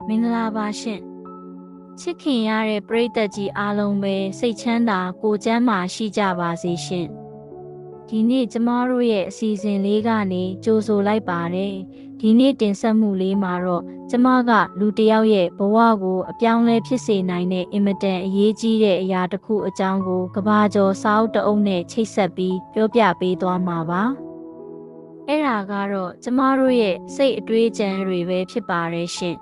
မင်္ဂလာပါရှင်ချစ်ခင်ရတဲ့ပရိသတ်ကြီးအားလုံးပဲစိတ်ချမ်းသာကိုယ်ကျန်းမာရှိကြပါစေရှင်ဒီနေ့ကျမတို့ရဲ့အစီအစဉ်လေးကနေကြိုဆိုလိုက်ပါတယ်ဒီနေ့တင်ဆက်မှုလေးမှာတော့ကျမကလူတစ်ယောက်ရဲ့ဘဝကိုအပြောင်းလဲဖြစ်စေနိုင်တဲ့အင်မတန်အရေးကြီးတဲ့အရာတစ်ခုအကြောင်းကိုကဘာကျော်စာအုပ်တစ်အုပ်နဲ့ချိတ်ဆက်ပြီးပြောပြပေးသွားမှာပါအဲ့ဒါကတော့ကျမတို့ရဲ့စိတ်အတွေးအကြံတွေပဲဖြစ်ပါတယ်ရှင်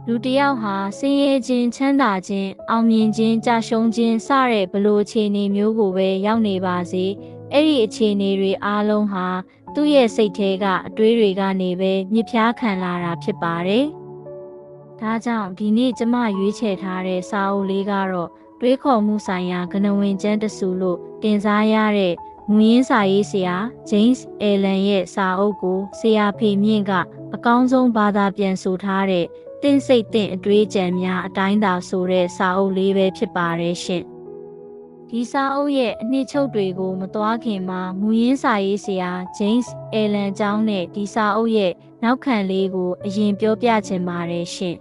လူတစ်ယောက်ဟာဆင်းရဲခြင်းချမ်းသာခြင်းအောင်မြင်ခြင်းကြာရှုံးခြင်းစတဲ့ဘလို့အခြေအနေမျိုးကိုပဲရောက်နေပါစေအဲ့ဒီအခြေအနေတွေအားလုံးဟာသူ့ရဲ့စိတ်ထဲကအတွေးတွေကနေပဲမြစ်ဖျားခံလာတာဖြစ်ပါတယ်။ဒါကြောင့်ဒီနေ့ကျမရွေးချယ်ထားတဲ့စာအုပ်လေးကတော့တွေးခေါ်မှုဆိုင်ရာကဏ္ဍဝင်ကျမ်းတစုလို့တင်စားရတဲ့မူရင်းစာရေးဆရာ James Allen ရဲ့စာအုပ်ကိုဆရာဖေမြင့်ကအကောင်းဆုံးဘာသာပြန်ဆိုထားတဲ့တင့်စိတ်တင့်အတွေးကြံများအတိုင်းသာဆိုတဲ့စာအုပ်လေးပဲဖြစ်ပါတယ်ရှင်ဒီစာအုပ်ရဲ့အနှစ်ချုပ်တွေကိုမသွားခင်မှာမူရင်းစာရေးဆရာ James Allen ကျောင်းနဲ့ဒီစာအုပ်ရဲ့နောက်ခံလေးကိုအရင်ပြောပြချင်ပါတယ်ရှင်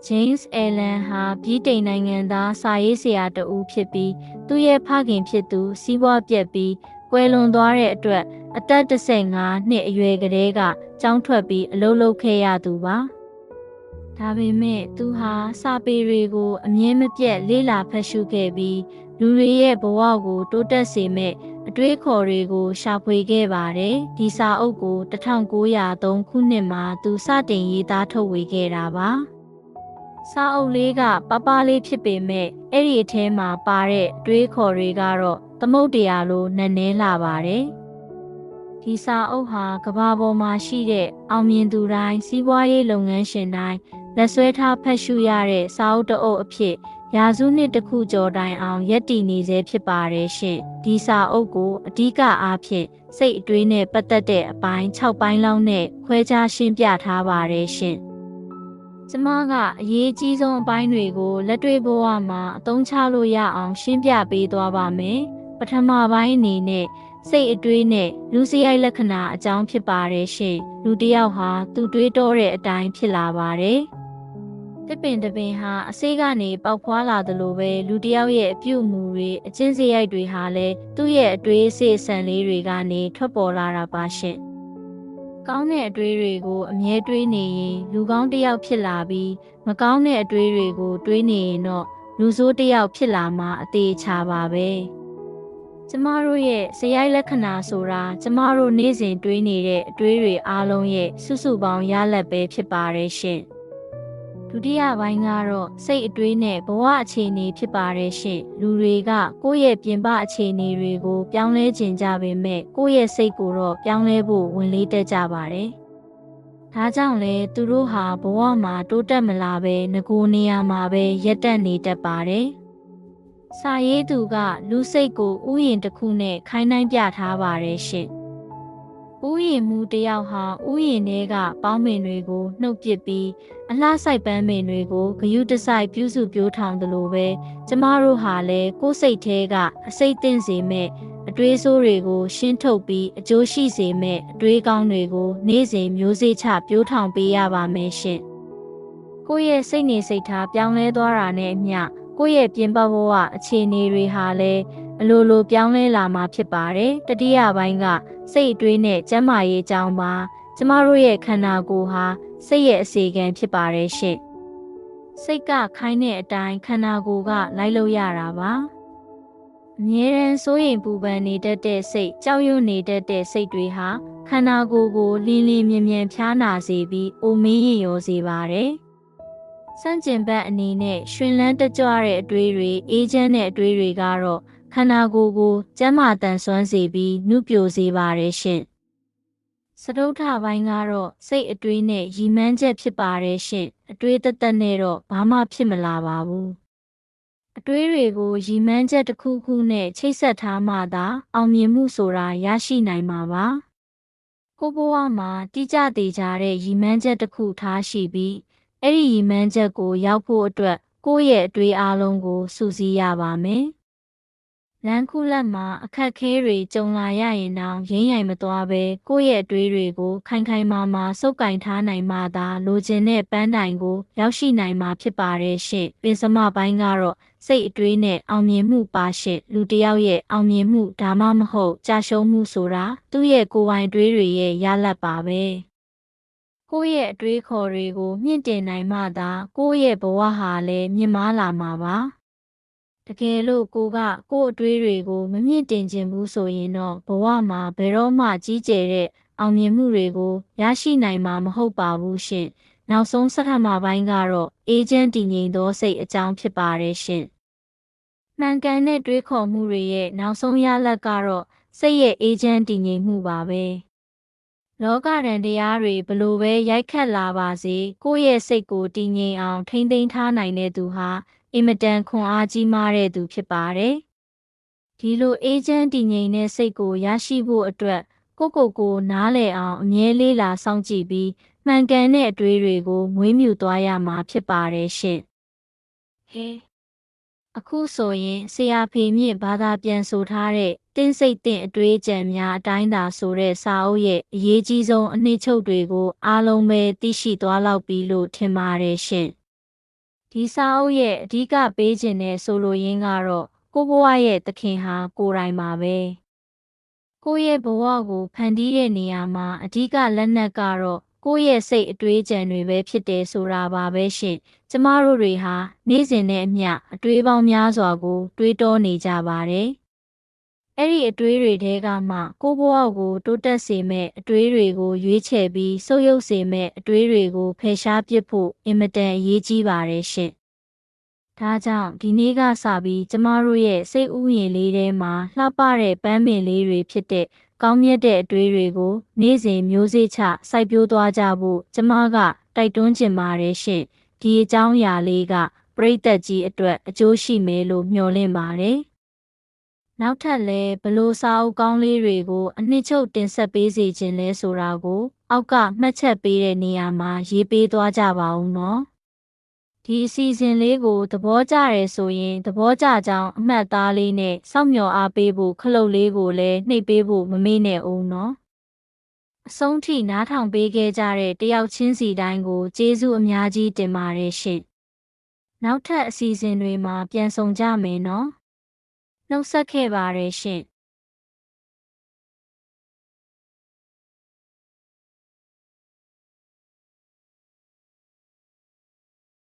James Allen ဟာဗြိတိန်နိုင်ငံသားစာရေးဆရာတဦးဖြစ်ပြီးသူ့ရဲ့ဖခင်ဖြစ်သူစီးပွားပြက်ပြီးကွယ်လွန်သွားတဲ့အတွက်အသက်15နှစ်အရွယ်ကလေးကကျောင်းထွက်ပြီးအလုပ်လုပ်ခဲ့ရသူပါဒါပေမဲ့သူဟာစာပေတွေကိုအမြဲမပြတ်လေ့လာဖတ်ရှုခဲ့ပြီးလူတွေရဲ့ဘဝကိုတိုးတက်စေမဲ့အတွေးခေါ်တွေကိုရှာဖွေခဲ့ပါတယ်။ဒီစာအုပ်ကို1903ခုနှစ်မှာသူစတင်ရေးသားထုတ်ဝေခဲ့တာပါ။စာအုပ်လေးကပပလေးဖြစ်ပေမဲ့အဲ့ဒီအထဲမှာပါတဲ့အတွေးခေါ်တွေကတော့သမုတ်တရားလိုနက်နဲလာပါတယ်။ဒီစာအုပ်ဟာကမ္ဘာပေါ်မှာရှိတဲ့အောင်မြင်သူတိုင်းစီးပွားရေးလုပ်ငန်းရှင်တိုင်းလက်ဆွဲထားဖတ်ရှုရတဲ့စာအုပ်တအုပ်အဖြစ်ရာစုနှစ်တစ်ခုကျော်တိုင်အောင်ရပ်တည်နေစေဖြစ်ပါတယ်ရှင်ဒီစာအုပ်ကိုအဓိကအားဖြင့်စိတ်အတွေးနဲ့ပတ်သက်တဲ့အပိုင်း6ပိုင်းလောက်နဲ့ခွဲခြားရှင်းပြထားပါတယ်ရှင်ကျမကအရေးအကြီးဆုံးအပိုင်းတွေကိုလက်တွေ့ဘဝမှာအသုံးချလို့ရအောင်ရှင်းပြပေးသွားပါမယ်ပထမပိုင်းအနေနဲ့စိတ်အတွေးနဲ့လူစရိုက်လက္ခဏာအကြောင်းဖြစ်ပါတယ်ရှင်လူတစ်ယောက်ဟာသူတွေးတောတဲ့အတိုင်းဖြစ်လာပါတယ်တစ်ပင်တစ်ပင်ဟာအစိကနေပေါက်ဖွာလာသလိုပဲလူတစ်ယောက်ရဲ့အပြုအမူတွေအကျင့်စရိုက်တွေဟာလည်းသူ့ရဲ့အတွေးအစစ်အဆန်လေးတွေကနေထွက်ပေါ်လာတာပါရှင်ကောင်းတဲ့အတွေးတွေကိုအမြဲတွေးနေရင်လူကောင်းတစ်ယောက်ဖြစ်လာပြီးမကောင်းတဲ့အတွေးတွေကိုတွေးနေရင်တော့လူဆိုးတစ်ယောက်ဖြစ်လာမှအသေးချပါပဲကျမတို့ရဲ့စရိုက်လက္ခဏာဆိုတာကျမတို့နေ့စဉ်တွေးနေတဲ့အတွေးတွေအားလုံးရဲ့စုစုပေါင်းရလဒ်ပဲဖြစ်ပါတယ်ရှင်ဒုတိယပိုင်းကတော့စိတ်အတွေးနဲ့ဘဝအခြေအနေဖြစ်ပါတယ်ရှင်လူတွေကကိုယ့်ရဲ့ပြင်ပအခြေအနေတွေကိုပြောင်းလဲခြင်းကြပေမဲ့ကိုယ့်ရဲ့စိတ်ကိုတော့ပြောင်းလဲဖို့ဝင်လေးတက်ကြပါတယ်ဒါကြောင့်လဲသူတို့ဟာဘဝမှာတိုးတက်မလာပဲငကိုနေရာမှာပဲရပ်တန့်နေတတ်ပါတယ်စာရေးသူကလူစိတ်ကိုဥယျာဉ်တစ်ခုနဲ့ခိုင်းနှိုင်းပြထားပါတယ်ရှင်ဥယျာဉ်မူတယောက်ဟာဥယျာဉ်ထဲကပေါင်းပင်တွေကိုနှုတ်ပစ်ပြီးအလှဆိုင်ပန်းပင်တွေကိုဂယုတစိုက်ပြုစုပြောထောင်သလိုပဲကျမတို့ဟာလည်းကိုယ်စိတ်ထဲကအစိတ်သင့်စေမဲ့အတွေးဆိုးတွေကိုရှင်းထုတ်ပြီးအကျိုးရှိစေမဲ့အတွေးကောင်းတွေကိုနေ့စဉ်မျိုးစေ့ချပြောထောင်ပေးရပါမယ်ရှင်ကိုယ့်ရဲ့စိတ်နေစိတ်ထားပြောင်းလဲသွားတာနဲ့အမျှကိုယ့်ရဲ့ပြင်ပဘဝအခြေအနေတွေဟာလည်းအလိုလိုပြောင်းလဲလာမှာဖြစ်ပါတယ်တတိယပိုင်းကစိတ်အတွေးနဲ့ကျန်းမာရေးအကြောင်းပါကျမတို့ရဲ့ခန္ဓာကိုယ်ဟာစိတ်ရဲ့အစေခံဖြစ်ပါတယ်ရှင့်စိတ်ကခိုင်းတဲ့အတိုင်းခန္ဓာကိုယ်ကလိုက်လို့ရတာပါအမြဲတမ်းစိုးရိမ်ပူပန်နေတတ်တဲ့စိတ်ကြောက်ရွံ့နေတတ်တဲ့စိတ်တွေဟာခန္ဓာကိုယ်ကိုလင်းလင်းမြင်မြင်ဖျားနာစေပြီးအိုမင်းရင်ရောစေပါတယ်စန့်ကျင်ဘက်အနေနဲ့ရှင်လန်းတကြွတဲ့အတွေးတွေအေးချမ်းတဲ့အတွေးတွေကတော့ခန္ဓာကိုယ်ကိုကျန်းမာတန်ဆွမ်းစေပြီးနုပြိုစေပါတယ်ရှင်စတုထပိုင်းကတော့စိတ်အတွေးနဲ့ရည်မှန်းချက်ဖြစ်ပါတယ်ရှင်အတွေးသက်နဲ့တော့ဘာမှဖြစ်မလာပါဘူးအတွေးတွေကိုရည်မှန်းချက်တစ်ခုခုနဲ့ချိတ်ဆက်ထားမှသာအောင်မြင်မှုဆိုတာရရှိနိုင်မှာပါကိုဘဝမှာတိကျသေးကြတဲ့ရည်မှန်းချက်တစ်ခုထားရှိပြီးအဲ့ဒီရည်မှန်းချက်ကိုရောက်ဖို့အတွက်ကိုယ့်ရဲ့အတွေးအားလုံးကိုစုစည်းရပါမယ် လမ်းခုလက်မှာအခက်ခဲတွေကြုံလာရရင်တောင်ရင်းရိုင်မသွားဘဲကိုယ့်ရဲ့အတွေးတွေကိုခိုင်ခိုင်မာမာစုပ်ကိုင်ထားနိုင်မှသာလိုချင်တဲ့ပန်းတိုင်ကိုရောက်ရှိနိုင်မှာဖြစ်ပါတယ်ရှင့်ပင်စမပိုင်းကတော့စိတ်အတွေးနဲ့အောင်မြင်မှုပါရှင့်လူတစ်ယောက်ရဲ့အောင်မြင်မှုဒါမှမဟုတ်ကြာရှုံးမှုဆိုတာသူ့ရဲ့ကိုယ်ပိုင်အတွေးတွေရဲ့ရလဒ်ပါပဲကိုယ့်ရဲ့အတွေးခေါ်တွေကိုမြင့်တင်နိုင်မှသာကိုယ့်ရဲ့ဘဝဟာလည်းမြင့်မားလာမှာပါတကယ်လို့ကိုယ်အတွေးတွေကိုမမြင့်တင်ခြင်းဘူးဆိုရင်တော့ဘဝမှာဘယ်တော့မှကြီးကျယ်တဲ့အောင်မြင်မှုတွေကိုရရှိနိုင်မှာမဟုတ်ပါဘူးရှင်။နောက်ဆုံးဆက်ထပ်မှာပိုင်းကတော့အေဂျင့်တည်ငြိမ်သောစိတ်အကြောင်းဖြစ်ပါတယ်ရှင်။မှန်ကန်တဲ့တွေးခေါ်မှုတွေရဲ့နောက်ဆုံးရလဒ်ကတော့စိတ်ရဲ့အေဂျင့်တည်ငြိမ်မှုပါပဲ။လောကဓာတ်တရားတွေဘလို့ပဲရိုက်ခတ်လာပါစေကိုယ့်ရဲ့စိတ်ကိုတည်ငြိမ်အောင်ထိန်းသိမ်းထားနိုင်တဲ့သူဟာအင်မတန်ခွန်အားကြီးမားတဲ့သူဖြစ်ပါတယ်။ဒီလိုအေဂျင့်တည်ငြိမ်တဲ့စိတ်ကိုရရှိဖို့အတွက်ကိုနားလည်အောင်အမြဲလေးလာစောင့်ကြည့်ပြီးမှန်ကန်တဲ့အတွေးတွေကိုမွေးမြူသွားရမှာဖြစ်ပါတယ်ရှင့်။ဟဲအခုဆိုရင်ဆရာဖေမြင့်ဘာသာပြန်ဆိုထားတဲ့တင်းစိတ်တင်အတွေးကြံများအတိုင်းသာဆိုတဲ့စာအုပ်ရဲ့အရေးကြီးဆုံးအနှစ်ချုပ်တွေကိုအားလုံးပဲသိရှိသွားလောက်ပြီလို့ထင်ပါတယ်ရှင့်။ဒီစာအုပ်ရဲ့အဓိကပေးခြင်းနဲ့ဆိုလိုရင်းကတော့ကိုဘဝရဲ့သခင်ဟာကိုယ်တိုင်ပါပဲ။ကိုယ့်ရဲ့ဘဝကိုဖန်တီးတဲ့နေရာမှာအဓိကလက်နက်ကတော့ကိုယ့်ရဲ့စိတ်အတွေးကြံတွေပဲဖြစ်တယ်ဆိုတာပါပဲရှင်။ကျမတို့တွေဟာနေ့စဉ်နဲ့အမျှအတွေးပေါင်းများစွာကိုတွေးတောနေကြပါတယ်။အဲ့ဒီအတွေးတွေထဲကမှကိုယ့်ဘဝကိုတိုးတက်စေမဲ့အတွေးတွေကိုရွေးချယ်ပြီးဆုပ်ယုပ်စေမဲ့အတွေးတွေကိုဖယ်ရှားပစ်ဖို့အင်မတန်အရေးကြီးပါတယ်ရှင်။ဒါကြောင့်ဒီနေ့ကစပြီးကျမတို့ရဲ့စိတ်ဥယျာဉ်လေးထဲမှာလှပတဲ့ပန်းပင်လေးတွေဖြစ်တဲ့ကောင်းမြတ်တဲ့အတွေးတွေကိုနေ့စဉ်မျိုးစေ့ချစိုက်ပျိုးသွားကြဖို့ကျမကတိုက်တွန်းချင်ပါတယ်ရှင့်။ဒီအကြောင်းအရာလေးကပရိသတ်ကြီးအတွက်အကျိုးရှိမယ်လို့မျှော်လင့်ပါတယ်။နောက်ထပ်လည်းဘလို့စာအုပ်ကောင်းလေးတွေကိုအနှစ်ချုပ်တင်ဆက်ပေးစေခြင်းလဲဆိုတာကိုအောက်ကမှတ်ချက်ပေးတဲ့နေရာမှာရေးပေးသွားကြပါဦးနော်။ဒီအစီအစဉ်လေးကိုသဘောကျရဲဆိုရင်သဘောကျကြောင်းအမှတ်သားလေးနဲ့စောင့်မျှော်အားပေးဖို့ခလုတ်လေးကိုလည်းနှိပ်ပေးဖို့မမေ့နဲ့ဦးနော်အဆုံးထိနားထောင်ပေးခဲ့ကြတဲ့တယောက်ချင်းစီတိုင်းကိုကျေးဇူးအများကြီးတင်ပါတယ်ရှင်နောက်ထပ်အစီအစဉ်တွေမှာပြန်ဆောင်ကြမယ်နော်နှုတ်ဆက်ခဲ့ပါတယ်ရှင်